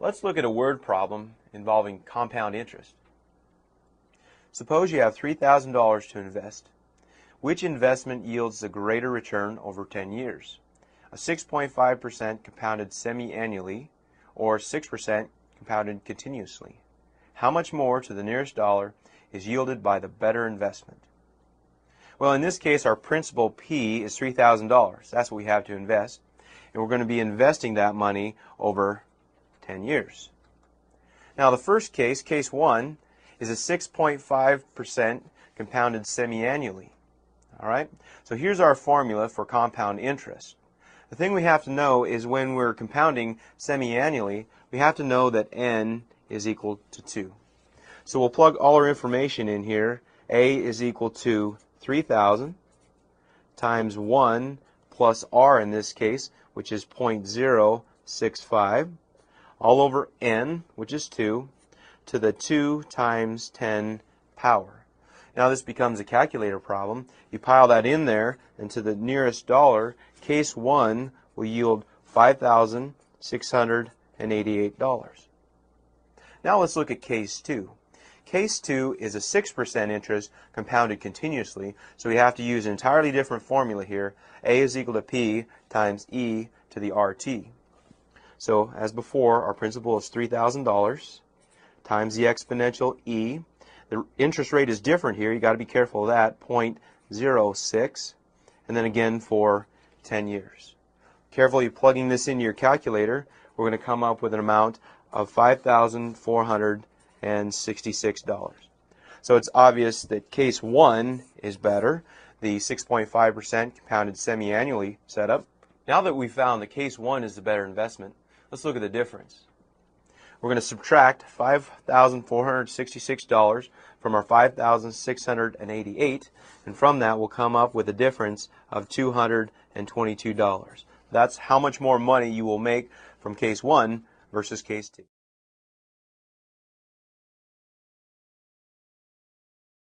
Let's look at a word problem involving compound interest. Suppose you have $3,000 to invest. Which investment yields the greater return over 10 years? A 6.5% compounded semi-annually or 6% compounded continuously? How much more to the nearest dollar is yielded by the better investment? Well, in this case, our principal P is $3,000. That's what we have to invest. And we're going to be investing that money over 10 years. Now, the first case, case 1, is a 6.5% compounded semi-annually. All right? So here's our formula for compound interest. The thing we have to know is when we're compounding semi-annually, we have to know that n is equal to 2. So we'll plug all our information in here. A is equal to 3,000 times 1 plus r in this case, which is 0.065, all over n, which is 2, to the 2 times 10 power. Now this becomes a calculator problem. You pile that in there, and to the nearest dollar, case 1 will yield $5,688. Now let's look at case 2. Case 2 is a 6% interest compounded continuously, so we have to use an entirely different formula here. A is equal to P times E to the RT. So as before, our principal is $3,000 times the exponential E. The interest rate is different here. You've got to be careful of that, 0.06, and then again for 10 years. Carefully plugging this into your calculator, we're going to come up with an amount of $5,466. So it's obvious that case 1 is better, the 6.5% compounded semi-annually setup. Now that we've found that case 1 is the better investment, let's look at the difference. We're going to subtract $5,466 from our $5,688, and from that we'll come up with a difference of $222. That's how much more money you will make from case 1 versus case 2.